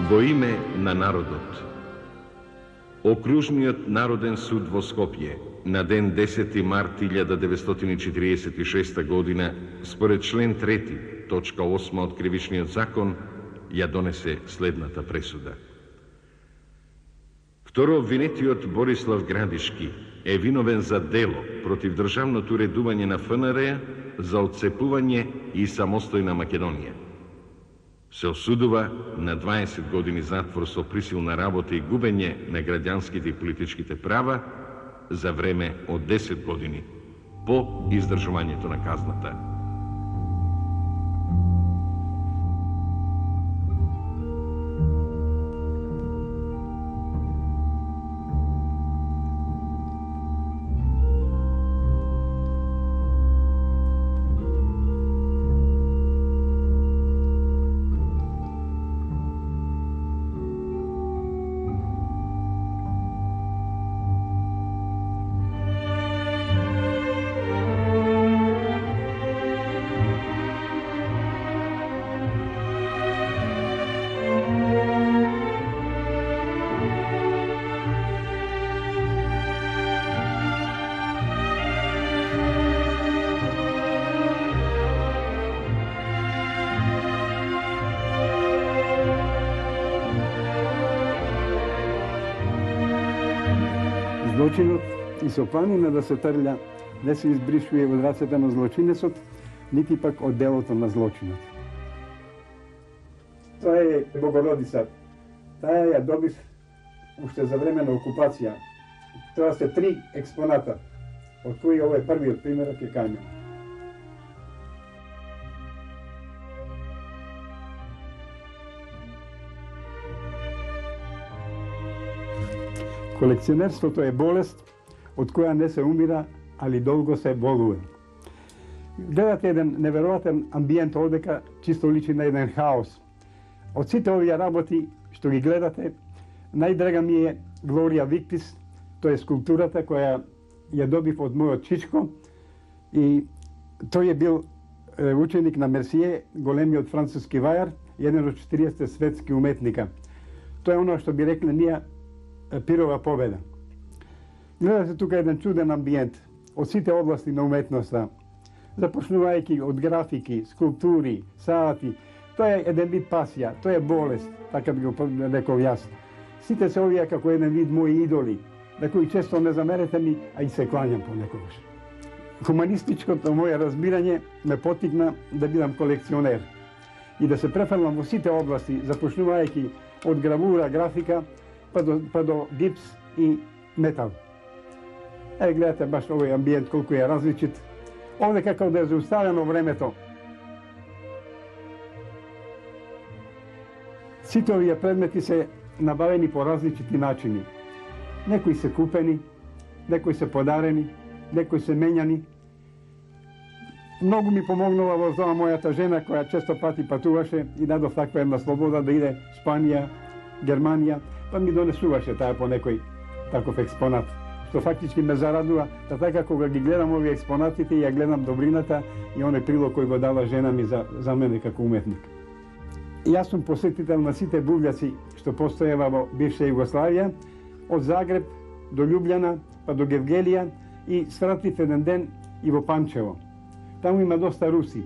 Во име на народот. Окружниот народен суд во Скопје на ден 10 март 1946 година, според член 3, точка 8 од Кривичниот закон, ја донесе следната пресуда. Второ обвинетиот Борислав Градишки е виновен за дело против државното уредување на ФНР за отцепување и самостојна Македонија. Се осудува на 20 години затвор со присилна работа и губење на граѓанските и политичките права за време од 10 години по издржувањето на казната. Злочинот и со планина да се трља не се избришува од рацете на злочинецот, нити пак од делото на злочинот. Тоа е Богородица. Таа ја добив уште за време на окупација. Тоа се 3 експоната, од кои ова е првиот примерок е камен. Колекционерството е болест од која не се умира, али долго се болува. Гледате еден неверојатен амбиент одека, чисто личи на еден хаос. Од сите овие работи што ги гледате, најдрага ми е Глорија Виктис, тоа е скулптурата која ја добив од мојот чичко и тој е бил ученик на Мерсие, големиот француски вајар, еден од 40 светски уметника. Тоа е оно што би рекле ние Пирова победа. Гледате тука еден чуден амбиент од сите области на уметноста, започнувајќи од графики, скулптури, саати. Тоа е еден вид пасија, тоа е болест, така би го рекол јас. Сите се овие како еден вид мои идоли, на кои често не замерете ми, а и се клањам понекогаш. Хуманистичкото моје разбирање ме потикна да бидам колекционер и да се префрлам во сите области, започнувајќи од гравура, графика, па до гипс и метал. Гледате баш овој амбиент колку е различит. Овде како да е зауставено времето. Сите овие предмети се набавени по различити начини. Некои се купени, некои се подарени, некои се менјани. Многу ми помогнала во тоа мојата жена, која често пати патуваше и дадов таква една слобода да иде Шпанија, Германија, па ми донесуваше таа по некој таков експонат, што фактички ме зарадува, да така кога ги гледам овие експонатите, ја гледам добрината и оној прилог кој го дала жена ми за мене како уметник. Јас сум посетител на сите бувљаци што постоева во бивша Југославија, од Загреб до Љубљана, па до Гевгелија и свратив еден ден и во Панчево. Таму има доста руси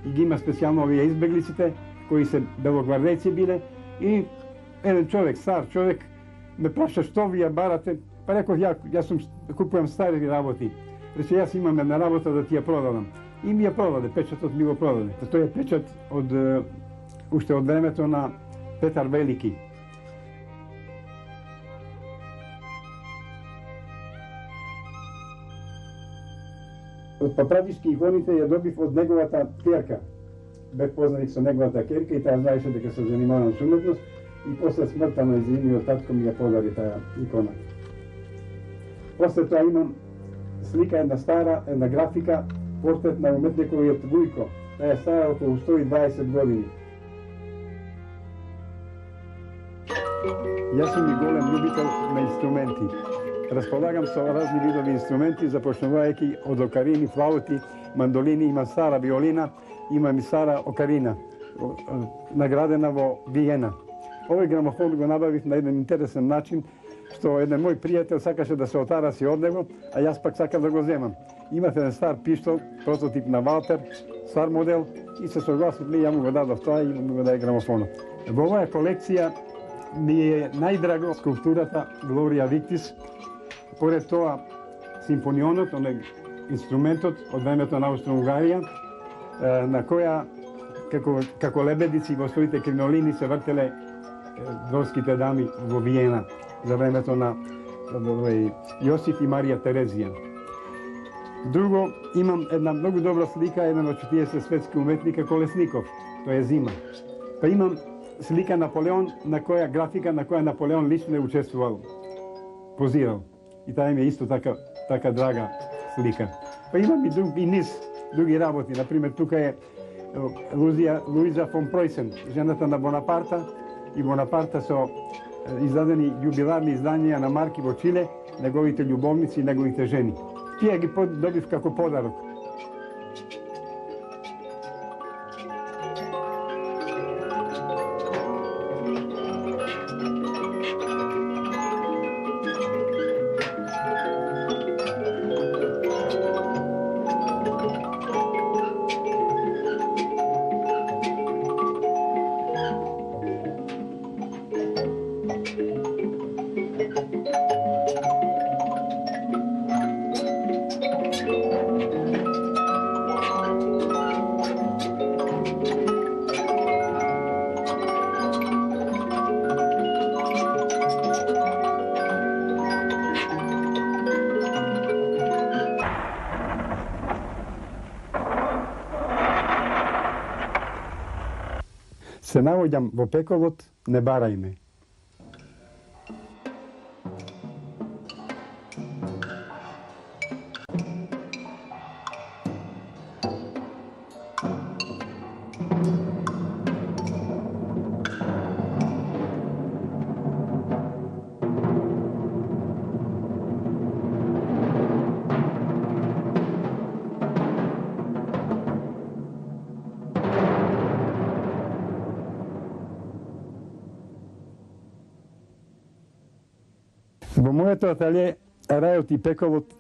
и ги има специјално овие избеглиците кои се белогвардејци биле и еден човек, стар човек, ме праша што вие барате, па реков јас купувам стари работи. Рече јас имам една работа да ти ја продадам. И ми ја продаде, печатот ми го продаде. Тој е печат уште од времето на Петар Велики. Од папрадишки иконите ја добив од неговата керка. Бев познаник со неговата керка и таа знаеше дека се занимавам со уметност и после смртта на извиниот татко ми ја подари таа икона. После тоа имам слика една стара, една графика, портрет на уметниковиот Вујко. Таа е стара околу 120 години. Јас сум и голем љубител на инструменти. Располагам со разни видови инструменти, започнувајќи од окарини, флаути, мандолини, имам стара виолина, имам и стара окарина, наградена во Виена. Овој грамофон го набавив на еден интересен начин, што еден мој пријател сакаше да се отараси од него, а јас пак сакам да го земам. Имав еден стар пиштол, прототип на Валтер, стар модел, и се согласивме, ја му го дадов тоа и му го даде грамофонот. Во оваа колекција ми е најдраго скулптурата Глорија Виктис, поред тоа симфонионот, оној инструментот од времето на Австро-Унгарија, на која како лебедици во своите кринолини се вртеле дворските дами во Виена за времето на Јосиф и Марија Терезија. Друго, имам една многу добра слика, еден од 40 светски уметника Колесников, тоа е Зима. Па имам слика Наполеон, графика на која Наполеон лично е учествувал, позирал. И таа ми е исто така драга слика. Па имам и низ други работи, например, тука е Луиза фон Пройсен, жената на Бонапарта, и Бонапарта со издадени јубиларни издања на марки во Чиле, неговите љубовници и неговите жени. Тие ги добив како подарок. Се наоѓам во пеколот, не барај ме. Во моето ателје рајот и пеколот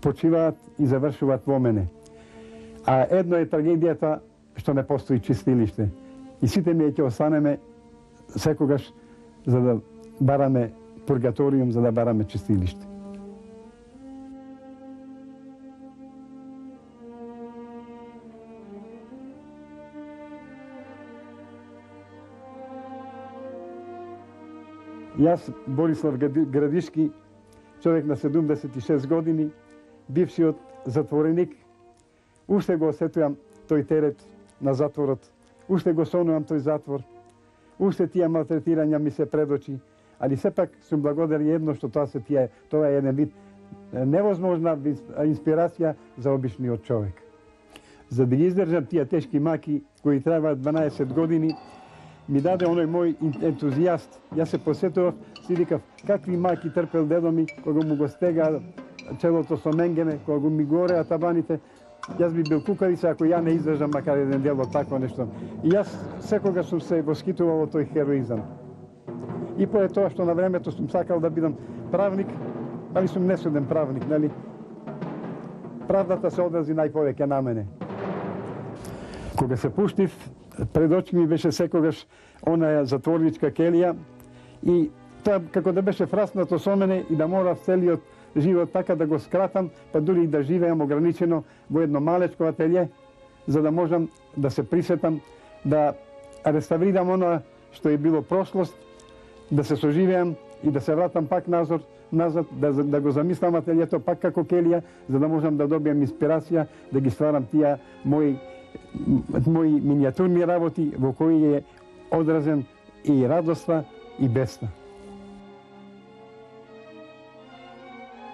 почиваат и завршуваат во мене. А едно е трагедијата што не постои чистилиште. И сите ми ќе останеме секогаш за да бараме пургаториум, за да бараме чистилиште. Јас, Борислав Градишки, човек на 76 години, бившиот затвореник, уште го осетувам тој терет на затворот, уште го сонувам тој затвор, уште тие малтретирања ми се пред очи, али сепак сум благодарен едно што тоа е еден вид невозможна инспирација за обичниот човек. За да ги издржам тие тешки маки кои требаат 12 години, ми даде оној мој ентузијаст. Јас се посетував, си викав, какви маки трпел дедо ми, кога му го стега челото со менгеме, кога ми гореа табаните. Јас би бил кукавица ако ја не издржам макар еден дел од такво нешто. И јас секогаш сум се воскитувал во тој хероизам. И пое тоа што на времето сум сакал да бидам правник, али сум несуден правник, нели? Правдата се одрази најповеќе на мене. Кога се пуштив, пред очи ми беше секогаш онаја затворничка келија и тоа како да беше враснато со мене и да морав целиот живот така да го скратам, па дури и да живеам ограничено во едно малечко ателје, за да можам да се присетам, да реставрирам оно што е било прошлост, да се соживеам и да се вратам пак назад, да го замислам ателјето пак како келија, за да можам да добијам инспирација, да ги стварам тие мои миниатурни работи во кои е одразен и радоста и беста.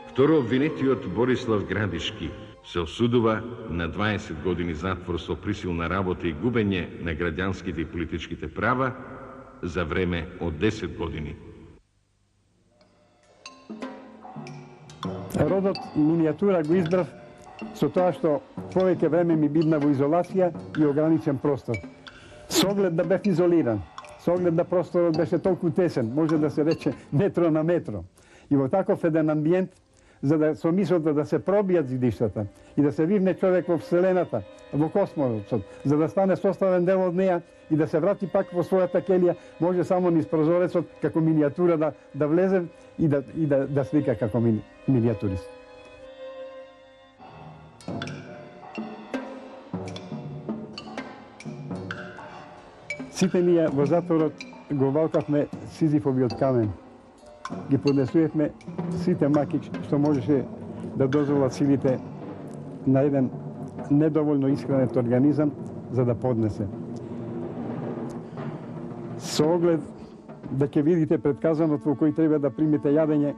Второ обвинетиот Борислав Градишки се осудува на 20 години затвор со присилна работа и губење на граѓанските и политичките права за време од 10 години. Родот миниатура го избрав со тоа што повеќе време ми бидна во изолација и ограничен простор. Со оглед да бев изолиран, Со оглед да просторот беше толку тесен, може да се рече метро на метро. И во таков еден амбиент, за да со мислата да се пробијат зидиштата и да се вивне човек во Вселената, во космосот, за да стане составен дел од неја и да се врати пак во својата келија, може само низ прозорецот како минијатура да влезе и да слика како минијатурист. Сите ние во затворот го валкавме Сизифовиот камен. Ги поднесувавме сите маки што можеше да дозволат силите на еден недоволно исхранет организам за да поднесе. Со оглед да ќе видите предказанот во кој треба да примите јадење,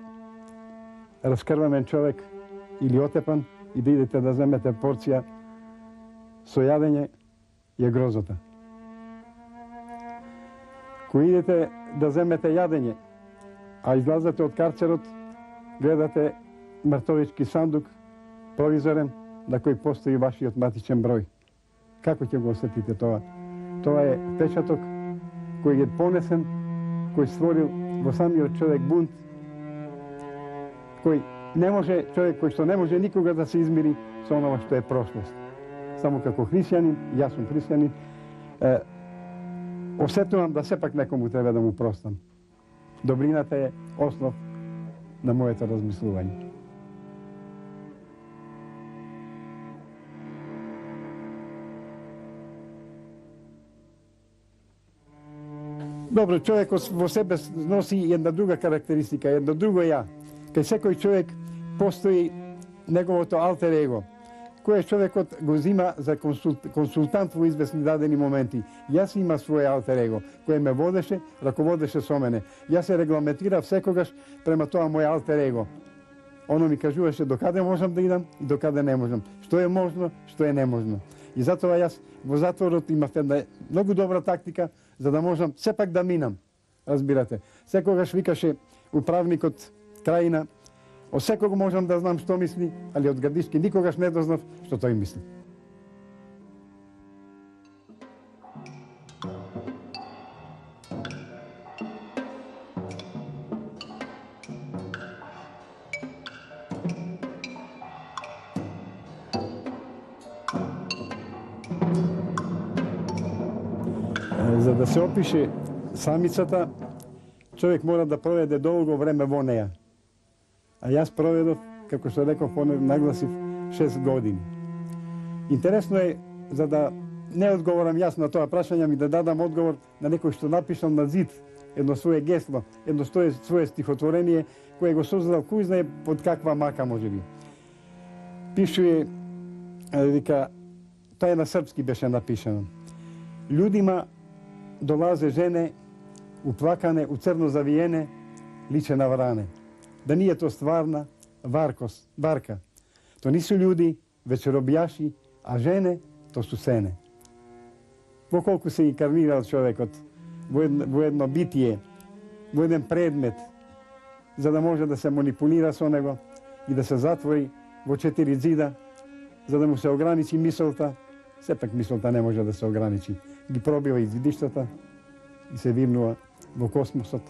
раскрвамен човек или отепан и да идете да земете порција со јадење е грозота. Кој идете да земете јадење, а излазете од карцерот, гледате мртовички сандук, провизорен, на кој постои вашиот матичен број. Како ќе го осетите тоа? Тоа е печаток кој е понесен, кој створил во самиот човек бунт, кој не може, човек кој што не може никога да се измири со онова што е прошлост. Само како христијанин, јас сум христијанин, осетувам да сепак некому треба да му простам. Добрината е основ на моето размислување. Добро, човекот во себе носи една друга карактеристика, едно друго ја. Кај секој човек постои неговото алтер его, кое човекот го зима за консултант во известни дадени моменти. Јас има своје алтер его, кој ме водеше, раководеше со мене. Јас се регламентирав секогаш према тоа мој алтер его. Оно ми кажуваше докаде можам да идам и докаде не можам. Што е можно, што е неможно. И затоа јас во затворот имав една многу добра тактика за да можам сепак да минам. Разбирате, секогаш викаше управникот Крајина, од секого можам да знам што мисли, али од Градишки никогаш не дознав што тој мисли. За да се опише самицата, човек мора да проведе долго време во неја. А јас проведов, како што реков, нагласив 6 години. Интересно е, за да не одговорам јас на тоа прашање, ми да дадам одговор на некој што напишал на зид едно свое гесло, едно свое стихотворение, кое го создал, кој знае под каква мака може би. Пишуе, вика, тоа е на српски беше напишано. Људима долазе жене, уплакане, у црно завиене, личе на вране. Да nije to stvarna varka. To nisu ljudi, već robijaši, a žene, to su sene. Во колку се инкарнирал човекот во едно битие, во еден предмет, за да може да се манипулира со него и да се затвори во 4 зида, за да му се ограничи мисолта, сепак мисолта не може да се ограничи. Ги пробива из видиштата и се вирнува во космосот.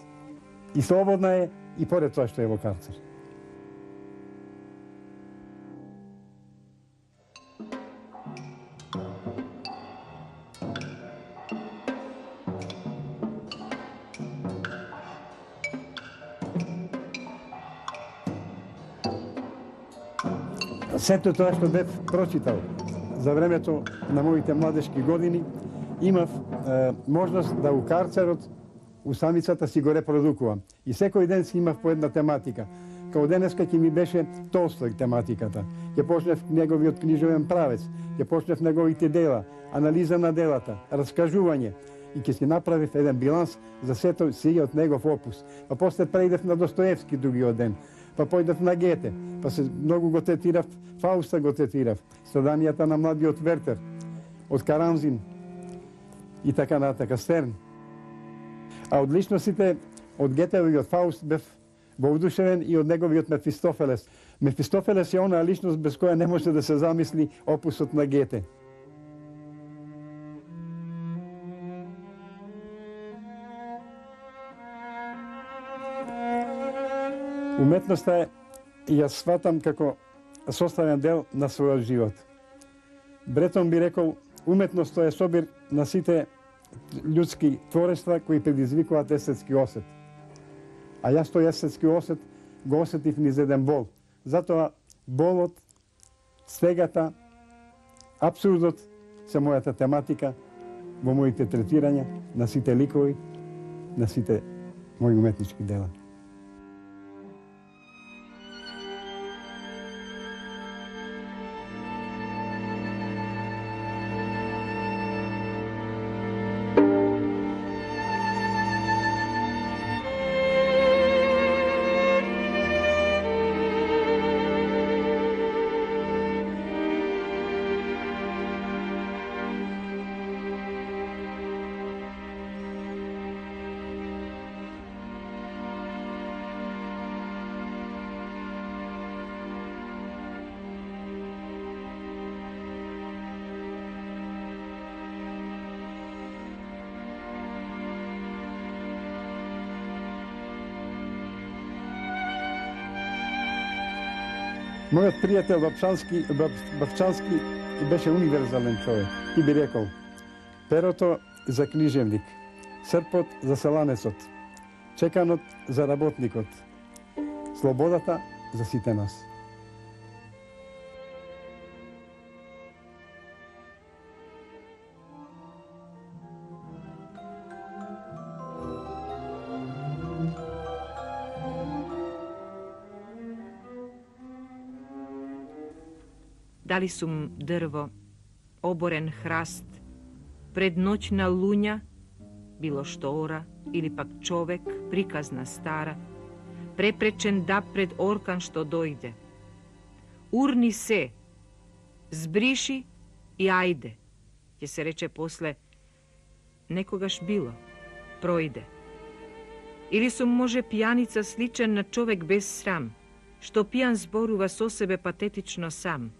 И слободна е и поред тоа што е во карцер. Сето тоа што бев прочитал за времето на моите младешки години, имав можност да у карцерот, у самицата си го репродукувам. И секој ден си имав по една тематика. Као денеска ќе ми беше Толстој тематиката. Ќе почнев неговиот книжовен правец, ќе почнев неговите дела, анализа на делата, раскажување. И ќе си направив еден биланс за сето сиот негов опус. Па после преидев на Достоевски другиот ден. Па појдев на Гете, па се многу го третирав, Фауста го третирав, страданијата на младиот Вертер, од Карамзин и така натака, Стерн. А од личностите, од Гетеви и од Фауст бев воодушевен и од неговиот Мефистофелес. Мефистофелес е онаа личност без која не може да се замисли опусот на Гете. Уметноста е, и ја сватам како составен дел на својот живот. Бретон би рекол, уметноста е собир на сите ljudски творештва кои предизвикуваат естетски осет. А јас тој естетски осет го осетив низ еден бол. Затоа болот, стегата, апсурдот се мојата тематика во моите третирања на сите ликови, на сите мои уметнички дела. Мојот пријател Бавчански беше универзален човек. И би рекол, перото за книжевник, српот за селанецот, чеканот за работникот, слободата за сите нас. Дали сум дрво, оборен храст, пред ноќна луња, било што ора, или пак човек, приказна стара, препречен да пред оркан што дојде. Урни се, збриши и ајде, ќе се рече после, некогаш било, пројде. Или сум може пијаница сличен на човек без срам, што пијан зборува со себе патетично сам,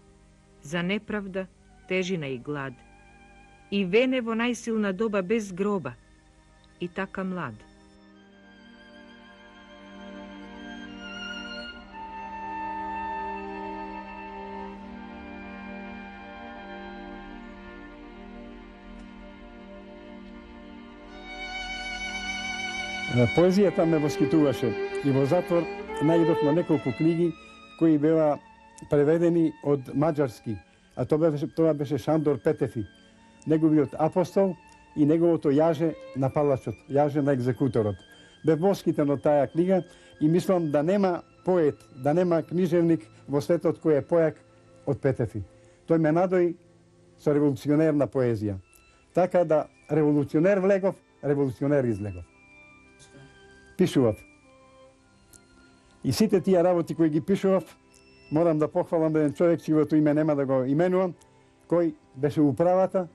за неправда, тежина и глад. И вене во најсилна доба без гроба, и така млад. Поезијата ме восхитуваше и во затвор најдов на неколку книги кои беа преведени од маđarски, а тоа беше Шандор Петефи, неговиот апостол и неговото јаже на палачот, јаже на екзекуторот. Бев восхитен од таа книга и мислам да нема поет, да нема книжевник во светот кој е појак од Петефи. Тој ме надои со револуционерна поезија. Така да револуционер влегов, револуционер излегов. Пишував. И сите тие работи кои ги пишував, морам да похвалам еден човек, чијото име нема да го именувам, кој беше управата,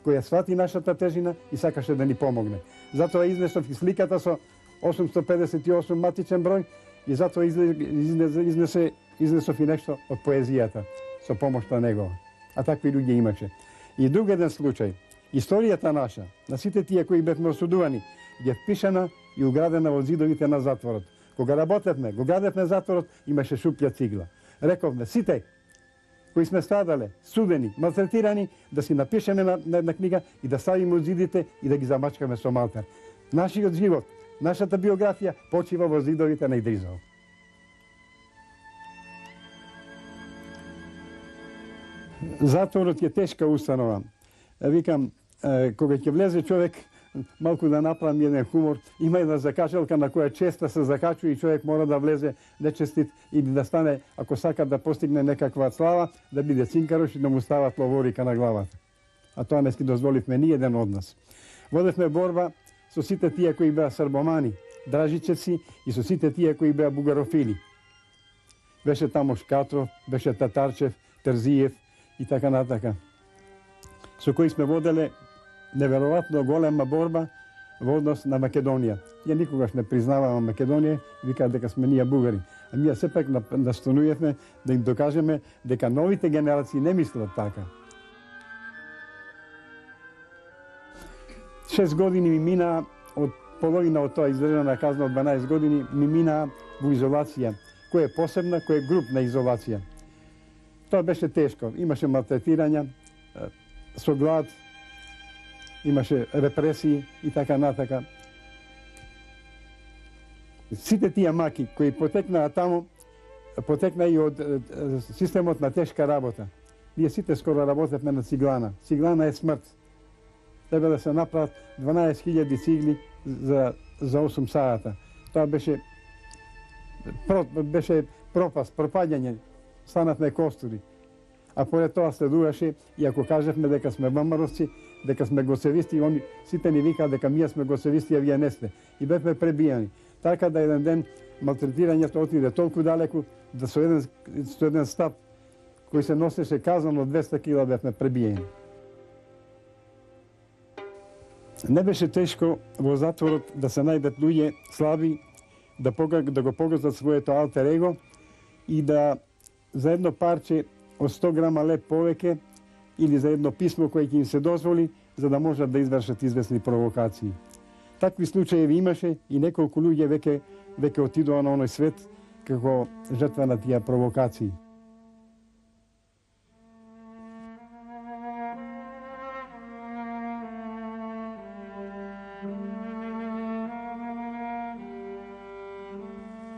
кој ја свати нашата тежина и сакаше да ни помогне. Затоа изнесов и сликата со 858 матичен број и затоа изнесов и нешто од поезијата со помошта негова. А такви луѓе имаше. И друг еден случај. Историјата наша, на сите тие кои бевме осудувани, ја впишана и уградена во зидовите на затворот. Кога работевме, го градевме затворот, имаше шупља цигла. Рековме, сите кои сме страдале, судени, малтретирани, да си напишеме на една книга и да ставиме од зидите и да ги замачкаме со малтер. Нашиот живот, нашата биографија почива во зидовите на Идризово. Затворот е тешка установа. Викам, кога ќе влезе човек, малку да направам еден хумор, има една закачалка на која честа се закачува и човек мора да влезе нечестит или да стане, ако сака да постигне некаква слава, да биде цинкарош и да му стават ловорика на главата. А тоа не си дозволивме ни еден од нас. Водевме борба со сите тие кои беа србомани, дражичевци и со сите тие кои беа бугарофили. Беше тамо Шкатров, беше Татарчев, Терзиев и така натака. Со кои сме воделе неверојатно голема борба во однос на Македонија. Ја никогаш не признавам Македонија, викаат дека сме ние бугари. А ние сепак настануваме да им докажеме дека новите генерации не мислат така. 6 години ми мина од половина од тоа издржана казна од 12 години ми минаа во изолација, која е посебна, која е групна изолација. Тоа беше тешко. Имаше малтретирања, со глад, имаше репресии и така натака. Сите тие маки кои потекнаа таму, потекна и од системот на тешка работа. Ние сите скоро работевме на циглана. Циглана е смрт. Треба да се направат 12.000 цигли за 8 сата. Тоа беше пропаст, пропаѓање. Станавме костури. А поред тоа следуваше, и ако кажевме дека сме ВМРО-ци, дека сме гоцевисти, они сите ни викаа дека ние сме гоцевисти, а вие не сте. И бевме пребијани. Така да еден ден малтретирањето отиде толку далеку, да со еден стап кој се носеше казан од 200 кила бевме пребиени. Не беше тешко во затворот да се најдат луѓе слаби, да го погазат своето алтер его и да за едно парче од 100 грама леп повеќе или за едно писмо кое ќе им се дозволи, за да можат да извршат известни провокации. Такви случаи имаше и неколку луѓе веќе отидоа на оној свет како жртва на тие провокации.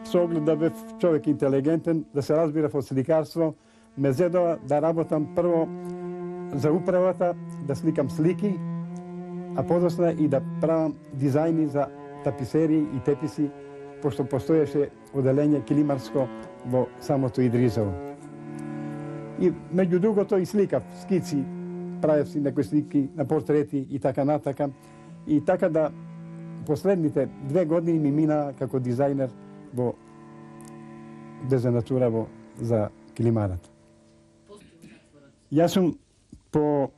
Со оглед да бев човек интелигентен, да се разбирав од сликарство, ме зедоа да работам прво за управата, да сликам слики, а подосна и да правам дизајни за таписерии и теписи, пошто постоеше оделење килимарско во самото Идризово. И меѓу другото и сликав скици, правев си некои слики на портрети и така натака. И така да последните 2 години ми мина како дизајнер во дезенатура за килимарата. Јас сум по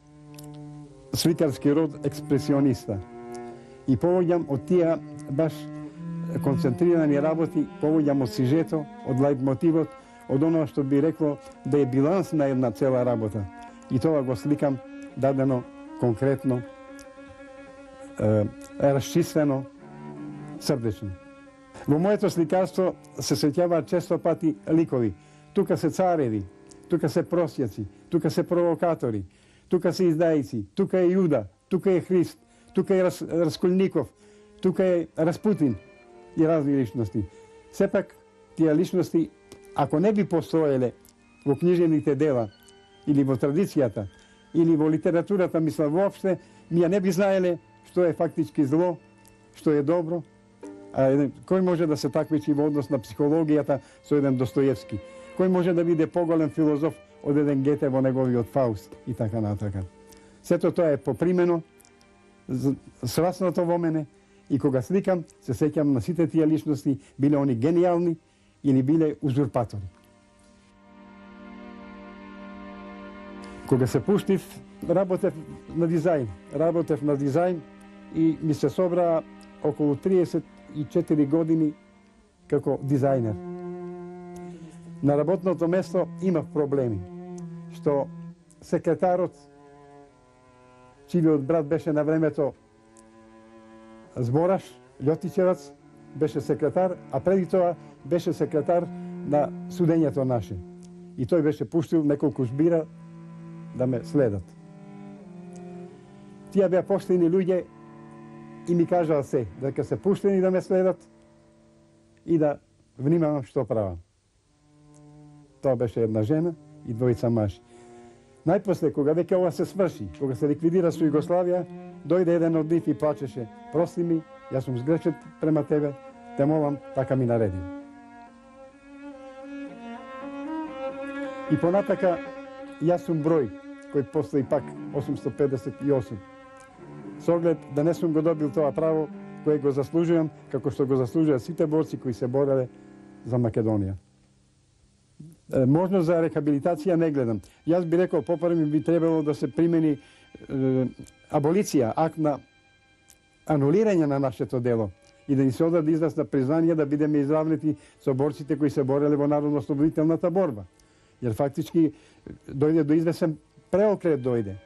сликарски род експресиониста и повоѓам од тие баш концентрирани работи, повоѓам од сижето, од лајтмотивот, од оно што би рекло да е биланс на една цела работа. И тоа го сликам дадено, конкретно, расчистено, срдечно. Во моето сликарство се сеќаваат често пати ликови. Тука се цареви, тука се просјаци, тука се провокатори, тука се издајци, тука е Јуда, тука е Христ, тука е Расколников, тука е Распутин и разни личности. Сепак, тие личности, ако не би постоеле во книжевните дела, или во традицијата, или во литературата, мисла воопште, ние не би знаеле што е фактички зло, што е добро. Кој може да се такмичи во однос на психологијата со еден Достоевски? Кој може да биде поголем филозоф од еден Гете во неговиот Фауст и така натака. Сето тоа е попримено, сраснато во мене, и кога сликам, се сеќам на сите тие личности, биле они гениални или биле узурпатори. Кога се пуштив, работев на дизајн и ми се собра околу 34 години како дизајнер. На работното место имав проблеми, што секретарот, чијиот брат беше на времето збораш, Лјотичевац, беше секретар, а преди тоа беше секретар на судењето наше. И тој беше пуштил неколку збира да ме следат. Тие беа поштени луѓе и ми кажаа се, дека се пуштени да ме следат и да внимавам што правам. Тоа беше една жена и двојца мажи. Најпосле, кога веќе ова се сврши, кога се ликвидира со Југославија, дојде еден од нив и плачеше: прости ми, јас сум сгрешен према тебе, те молам, така ми нареди. И понатака, јас сум број, кој постои пак 858. Со оглед да не сум го добил тоа право, кое го заслужувам, како што го заслужуваат сите борци кои се бореле за Македонија. Можност за рехабилитација не гледам. Јас би рекол, попрво би требало да се примени аболиција, акт на анулирање на нашето дело и да ни се одаде известна признание да бидеме изравнети со борците кои се бореле во народно-ослободителната борба. Јер фактички дојде до известен преокрет дојде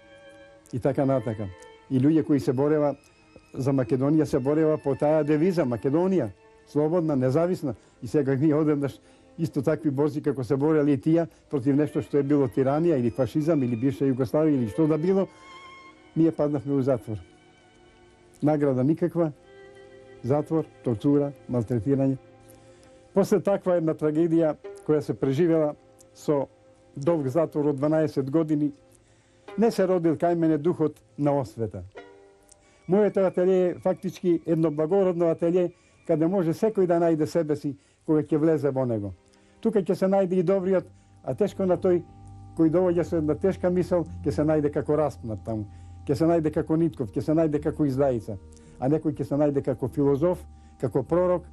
и така натака. И луѓе кои се борела за Македонија се борела по таа девиза Македонија, слободна, независна. И сега ние одеднаш исто такви борци како се борели и тие против нешто што е било тиранија или фашизам или бивша Југославија или што да било, ние паднавме у затвор. Награда никаква, затвор, тортура, малтретирање. После таква една трагедија која се преживела со долг затвор од 12 години, не се родил кај мене духот на освета. Моето ателје е фактички едно благородно ателје каде може секој да најде себе си кога ќе влезе во него. Тука ќе се најде и добриот, а тешко на тој кој доаѓа со една тешка мисел, ќе се најде како распнат таму, ќе се најде како Нитков, ќе се најде како издаица, а некој ќе се најде како филозоф, како пророк.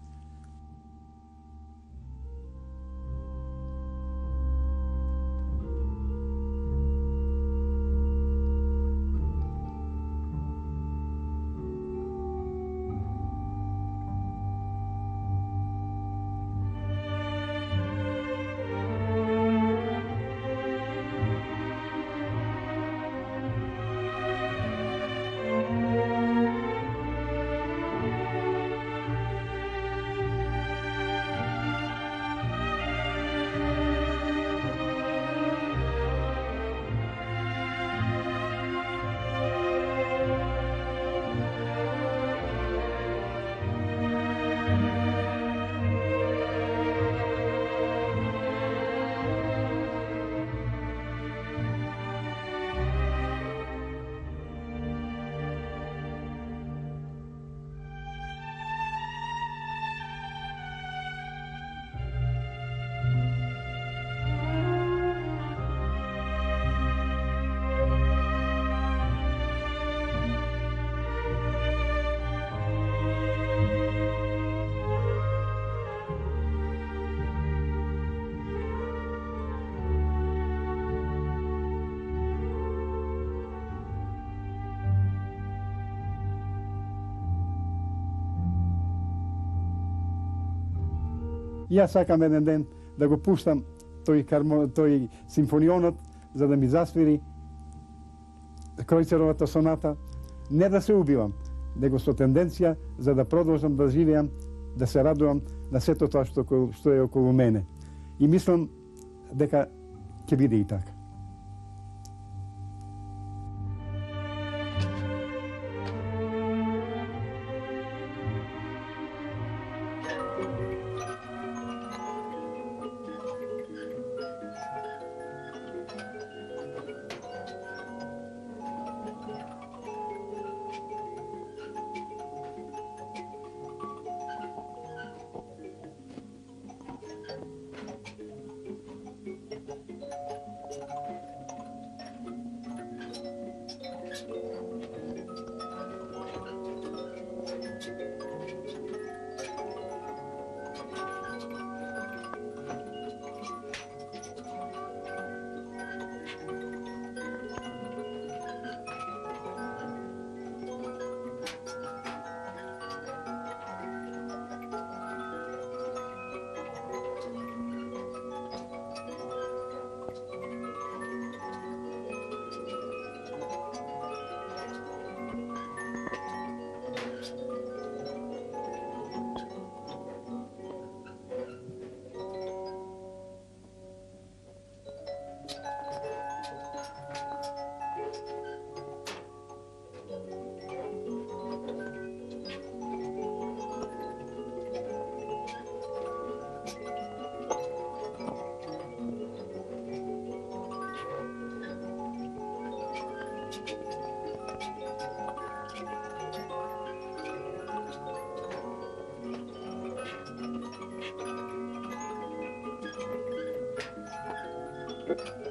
Јас сакам еден ден да го пуштам тој симфонионот за да ми засвири Кројцеровата соната, не да се убивам, него со тенденција за да продолжам да живеам, да се радувам на сето тоа што е околу мене. И мислам дека ќе биде и така. Good.